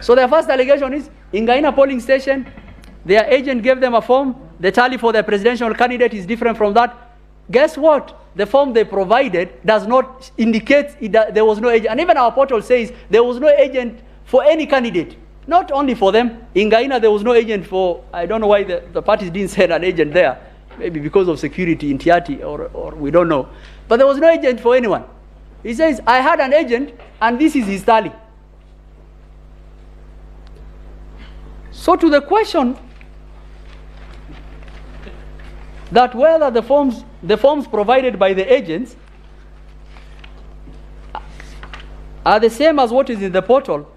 So the first allegation is, in Gaina polling station, their agent gave them a form. The tally for the presidential candidate is different from that. Guess what? The form they provided does not indicate there was no agent. And even our portal says there was no agent for any candidate. Not only for them. In Gaina, there was no agent for, I don't know why the parties didn't send an agent there. Maybe because of security in Tiati, or we don't know. But there was no agent for anyone. He says, I had an agent, and this is his tally. So to the question that whether the forms provided by the agents are the same as what is in the portal,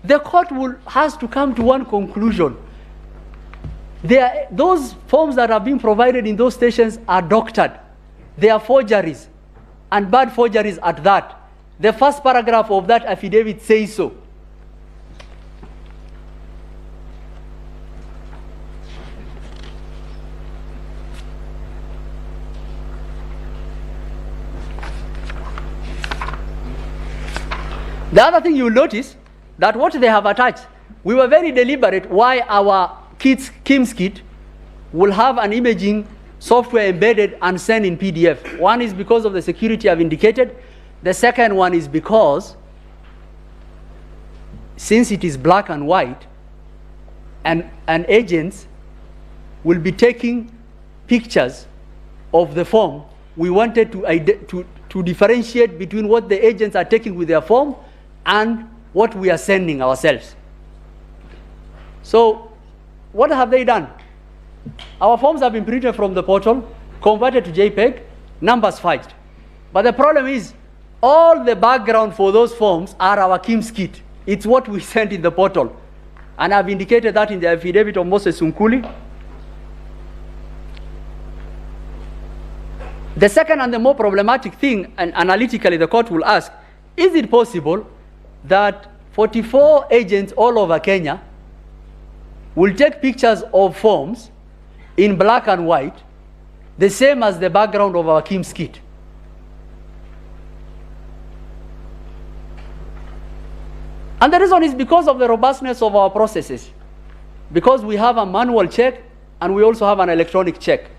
the court has to come to one conclusion. Those forms that are being provided in those stations are doctored. They are forgeries, and bad forgeries at that. The first paragraph of that affidavit says so. The other thing you will notice, that what they have attached, we were very deliberate why our KIMS kit will have an imaging software embedded and sent in PDF. One is because of the security I've indicated. The second one is because, since it is black and white, and agents will be taking pictures of the form, we wanted to differentiate between what the agents are taking with their form and what we are sending ourselves. So what have they done? Our forms have been printed from the portal, converted to JPEG, numbers fudged. But the problem is, all the background for those forms are our KIMS kit. It's what we sent in the portal. And I've indicated that in the affidavit of Moses Sunkuli. The second and the more problematic thing, and analytically the court will ask, is it possible that 44 agents all over Kenya will take pictures of forms in black and white, the same as the background of our Kim's kit. And the reason is because of the robustness of our processes. Because we have a manual check and we also have an electronic check.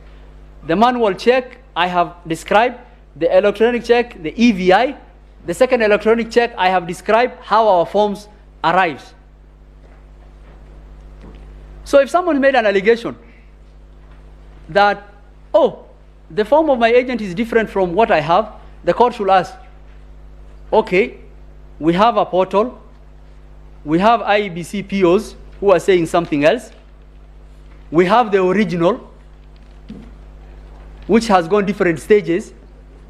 The manual check I have described, the electronic check, the EVI. The second electronic check I have described how our forms arrives. So if someone made an allegation that, oh, the form of my agent is different from what I have, the court should ask, okay, we have a portal, we have Iebc POs who are saying something else, we have the original, which has gone different stages.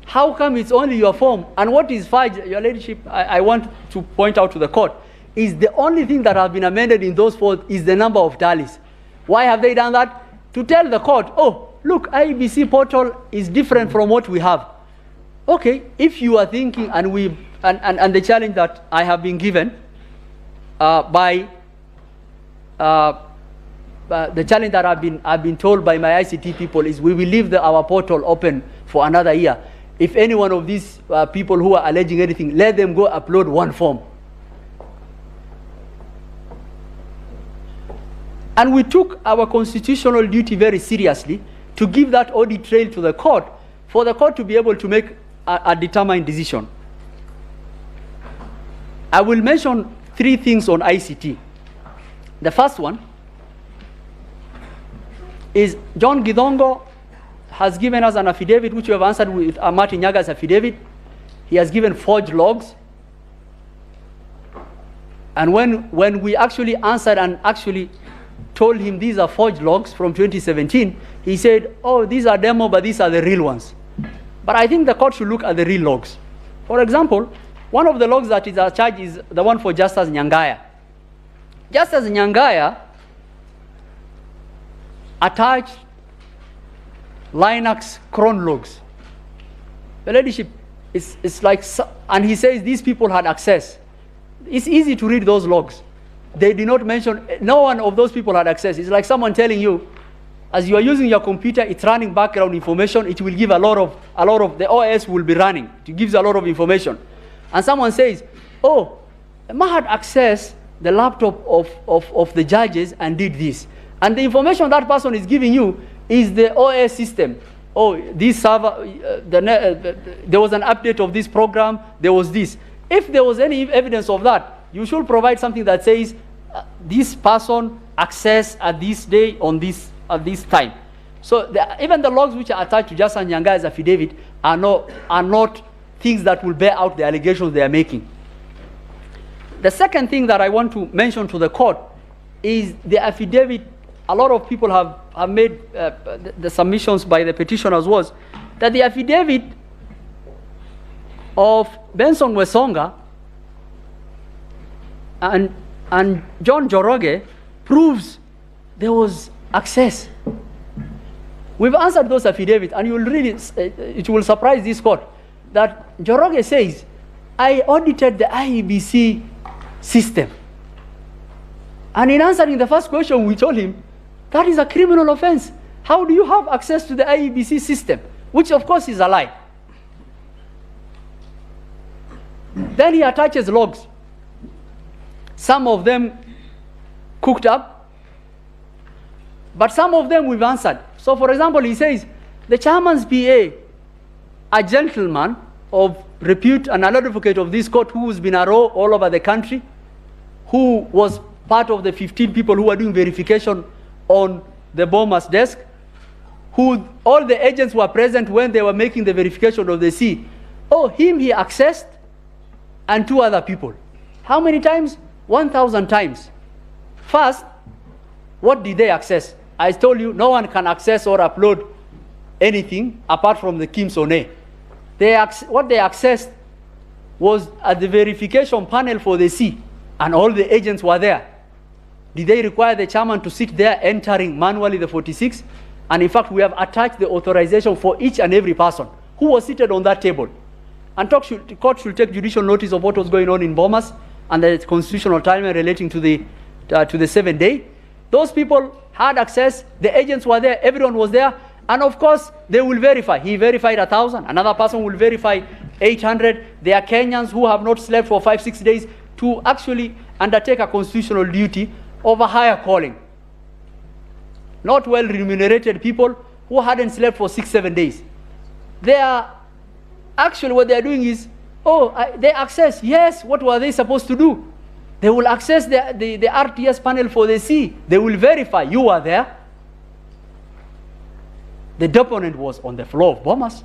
How come it's only your form? And what is fudge, your ladyship, I want to point out to the court, is the only thing that has been amended in those four is the number of tallies. Why have they done that? To tell the court, oh, look, Iebc portal is different from what we have. Okay, if you are thinking, and the challenge that I have been given the challenge that I've been told by my ICT people is we will leave our portal open for another year. If any one of these people who are alleging anything, let them go upload one form. And we took our constitutional duty very seriously to give that audit trail to the court for the court to be able to make a determined decision. I will mention 3 things on ICT. The first one is John Gidongo has given us an affidavit which we have answered with Martin Nyaga's affidavit. He has given forged logs. And when we actually answered and actually told him these are forged logs from 2017, he said, oh, these are demo, but these are the real ones. But I think the court should look at the real logs. For example, one of the logs that is charged is the one for Justice Nyangaya. Justice Nyangaya attached Linux cron logs. The ladyship, it's like, and he says these people had access. It's easy to read those logs. They did not mention, no one of those people had access. It's like someone telling you, as you are using your computer, it's running background information, it will give a lot of, the OS will be running. It gives a lot of information. And someone says, oh, Mahat accessed the laptop of the judges and did this. And the information that person is giving you is the OS system. Oh, this server, there was an update of this program, there was this. If there was any evidence of that, you should provide something that says this person accessed at this day on this at this time. So even the logs which are attached to Justice Nyangaya's affidavit are not things that will bear out the allegations they are making. The second thing that I want to mention to the court is the affidavit. A lot of people have made the submissions by the petitioners was that the affidavit of Benson Wesonga and John Joroge proves there was access. We've answered those affidavits, and you will read it. It will surprise this court that Joroge says, I audited the Iebc system. And in answering the first question, we told him, that is a criminal offense. How do you have access to the Iebc system? Which of course is a lie. Then he attaches logs. Some of them cooked up, but some of them we've answered. So for example, he says, the chairman's PA, a gentleman of repute and an advocate of this court who's been a row all over the country, who was part of the 15 people who were doing verification on the bomber's desk, who all the agents were present when they were making the verification of the C. Oh, him he accessed, and 2 other people. How many times? 1,000 times. First, what did they access? I told you, no one can access or upload anything apart from the Kim Sone. What they accessed was at the verification panel for the C, and all the agents were there. Did they require the chairman to sit there entering manually the 46? And in fact, we have attached the authorization for each and every person who was seated on that table. And the court should take judicial notice of what was going on in Bomas and the constitutional timeline relating to the 7-day. Those people had access, the agents were there, everyone was there, and of course, they will verify. He verified 1,000, another person will verify 800. There are Kenyans who have not slept for 5-6 days to actually undertake a constitutional duty of a higher calling. Not well remunerated people who hadn't slept for 6-7 days. They are, actually what they are doing is, they access, yes, what were they supposed to do? They will access the RTS panel for the sea. They will verify you are there. The deponent was on the floor of Bomas.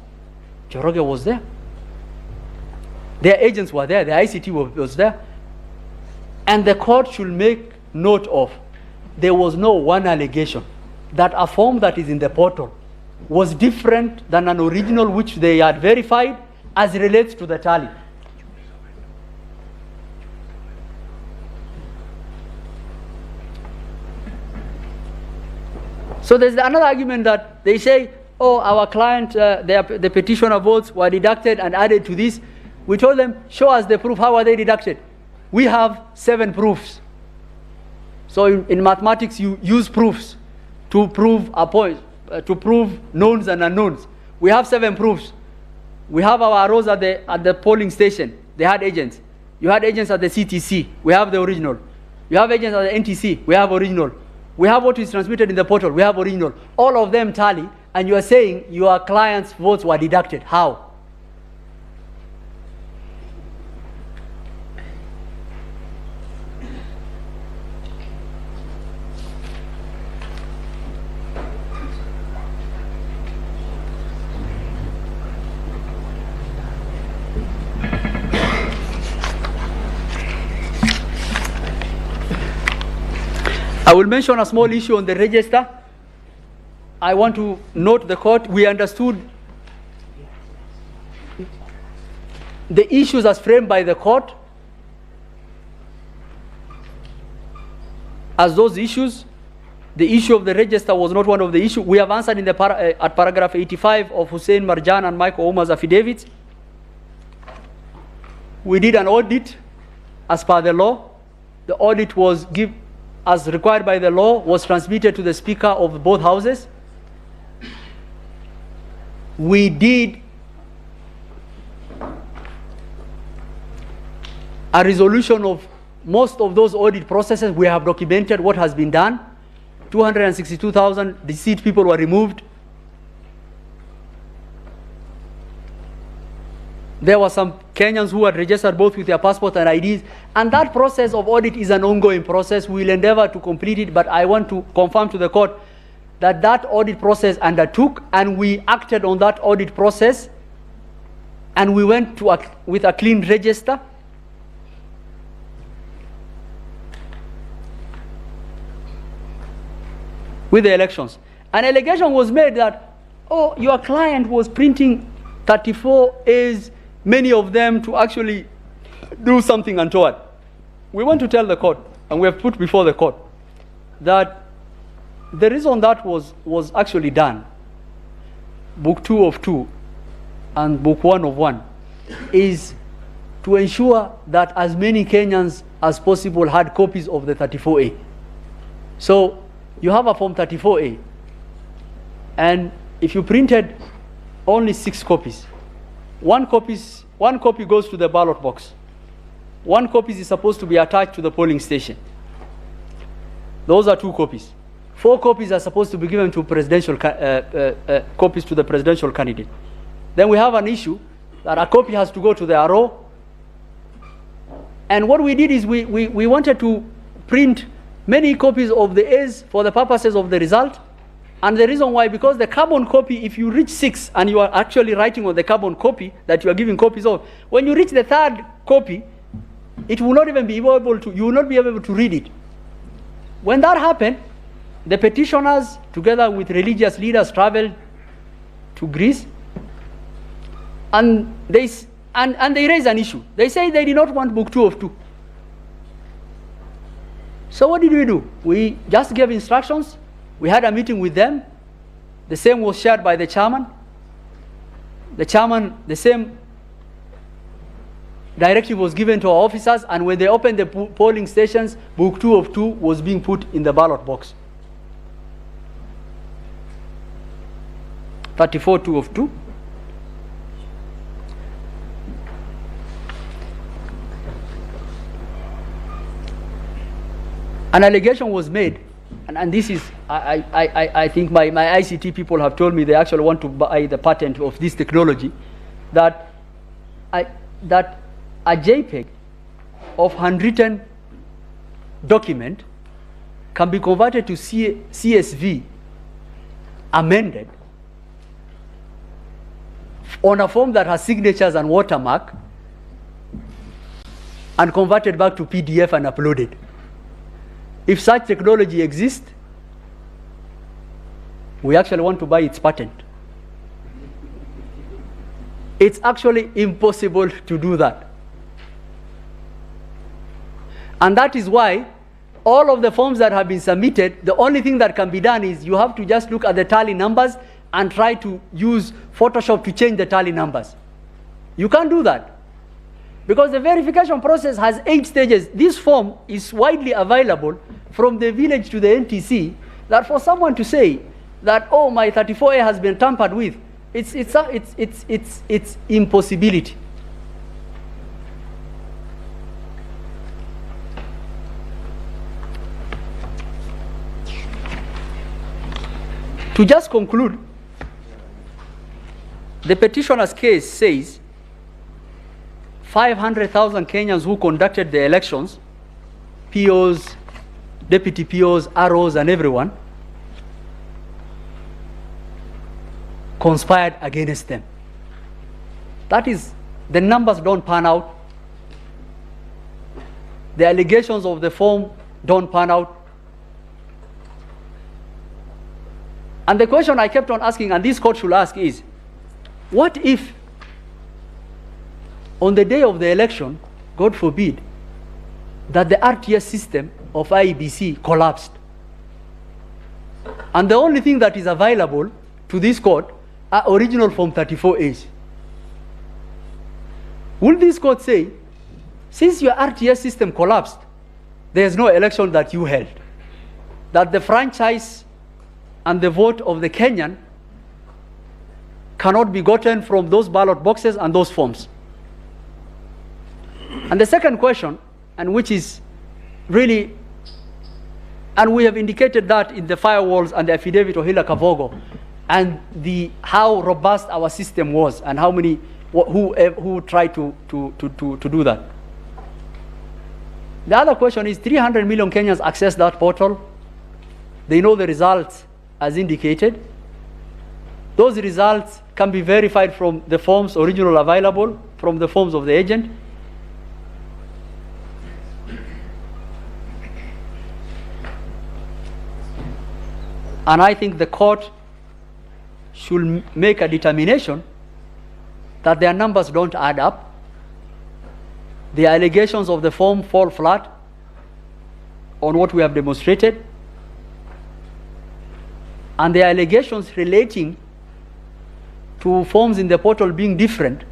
Njoroge was there. Their agents were there. The ICT was there. And the court should make note of, there was no one allegation that a form that is in the portal was different than an original which they had verified as relates to the tally. So there's another argument that they say, our client, the petitioner votes were deducted and added to this. We told them, show us the proof. How are they deducted? We have 7 proofs. So in mathematics, you use proofs to prove a point, to prove knowns and unknowns. We have 7 proofs. We have our arrows at the polling station. They had agents. You had agents at the CTC. We have the original. You have agents at the NTC. We have original. We have what is transmitted in the portal. We have original. All of them tally, and you are saying your client's votes were deducted. How? I will mention a small issue on the register. I want to note the court. We understood the issues as framed by the court as those issues. The issue of the register was not one of the issues. We have answered in the at paragraph 85 of Hussein Marjan and Michael Omar's affidavits. We did an audit as per the law. The audit was as required by the law, was transmitted to the Speaker of both houses. We did a resolution of most of those audit processes. We have documented what has been done. 262,000 deceased people were removed. There were some Kenyans who had registered both with their passport and IDs. And that process of audit is an ongoing process. We will endeavor to complete it, but I want to confirm to the court that that audit process undertook, and we acted on that audit process, and we went to with a clean register. With the elections. An allegation was made that, your client was printing 34As, many of them to actually do something untoward. We want to tell the court, and we have put before the court, that the reason that was actually done, book 2 of 2 and book 1 of 1, is to ensure that as many Kenyans as possible had copies of the 34A. So you have a form 34A, and if you printed only 6 copies, one copy goes to the ballot box. 1 copy is supposed to be attached to the polling station. Those are 2 copies. 4 copies are supposed to be given to presidential copies to the presidential candidate. Then we have an issue that a copy has to go to the RO. And what we did is we wanted to print many copies of the A's for the purposes of the result. And the reason why, because the carbon copy, if you reach 6 and you are actually writing on the carbon copy that you are giving copies of, when you reach the 3rd copy, it will not even be able to, you will not be able to read it. When that happened, the petitioners, together with religious leaders, traveled to Greece, and they raised an issue. They say they did not want book 2 of 2. So what did we do? We just gave instructions. We had a meeting with them. The same was shared by the chairman. The chairman, the same directive was given to our officers, and when they opened the polling stations, book 2 of 2 was being put in the ballot box. 34 2 of 2. An allegation was made, and this is, I think my ICT people have told me they actually want to buy the patent of this technology, that a JPEG of handwritten document can be converted to CSV amended on a form that has signatures and watermark, and converted back to PDF and uploaded. If such technology exists, we actually want to buy its patent. It's actually impossible to do that. And that is why all of the forms that have been submitted, the only thing that can be done is you have to just look at the tally numbers and try to use Photoshop to change the tally numbers. You can't do that, because the verification process has 8 stages. This form is widely available from the village to the NTC, that for someone to say that, oh, my 34A has been tampered with, it's impossibility. To just conclude, the petitioner's case says 500,000 Kenyans who conducted the elections, POs, deputy POs, ROs, and everyone, conspired against them. That is, the numbers don't pan out. The allegations of the form don't pan out. And the question I kept on asking, and this court should ask, is, what if on the day of the election, God forbid, that the RTS system of Iebc collapsed, and the only thing that is available to this court are original Form 34As? Will this court say, since your RTS system collapsed, there is no election that you held, that the franchise and the vote of the Kenyan cannot be gotten from those ballot boxes and those forms? And the second question, and which is really, and we have indicated that in the firewalls and the affidavit of Hila Kavogo, and how robust our system was, and how many who tried to do that. The other question is, 300 million Kenyans access that portal. They know the results as indicated. Those results can be verified from the forms original available, from the forms of the agent. And I think the court should make a determination that their numbers don't add up. The allegations of the form fall flat on what we have demonstrated. And the allegations relating to forms in the portal being different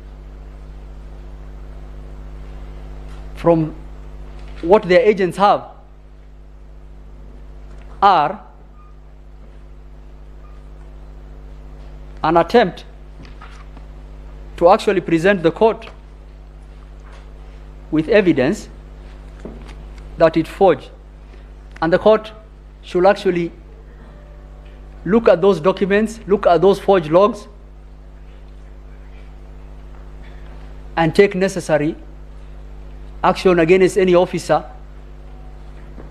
from what their agents have are an attempt to actually present the court with evidence that it forged. And the court should actually look at those documents, look at those forged logs, and take necessary action against any officer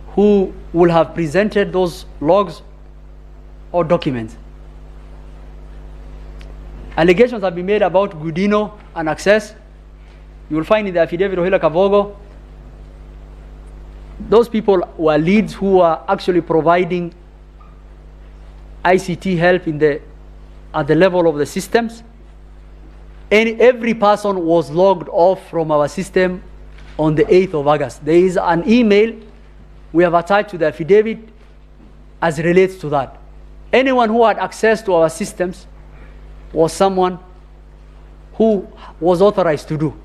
who will have presented those logs or documents. Allegations have been made about Gudino and access. You will find in the affidavit of Hila Kavogo, those people were leads who are actually providing ICT help at the level of the systems. And every person was logged off from our system on the 8th of August. There is an email we have attached to the affidavit as relates to that. Anyone who had access to our systems was someone who was authorized to do.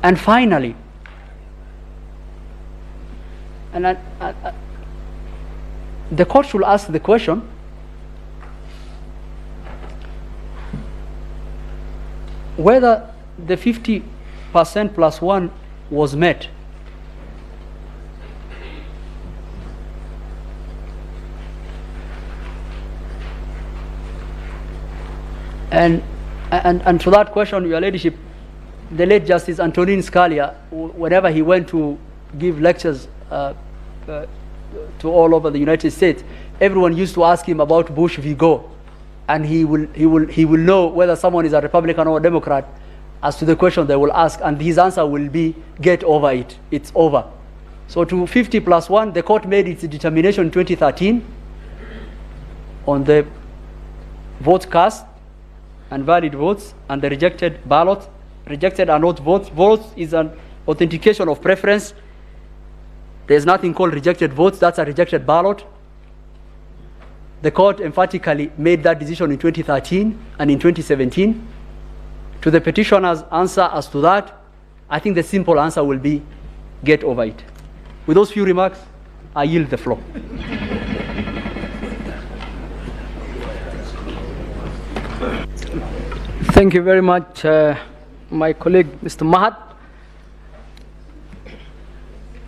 And finally, the court should ask the question, whether the 50% plus 1 was met. And to that question, Your Ladyship, the late Justice Antonin Scalia, whenever he went to give lectures to all over the United States, everyone used to ask him about Bush v. Gore, and he will know whether someone is a Republican or a Democrat as to the question they will ask, and his answer will be, get over it, it's over. So to 50 plus 1, the court made its determination in 2013 on the votes cast and valid votes and the rejected ballot. Rejected are not votes. Votes is an authentication of preference. There's nothing called rejected votes. That's a rejected ballot. The court emphatically made that decision in 2013 and in 2017. To the petitioner's answer as to that, I think the simple answer will be, get over it. With those few remarks, I yield the floor. Thank you very much, my colleague, Mr. Mahat.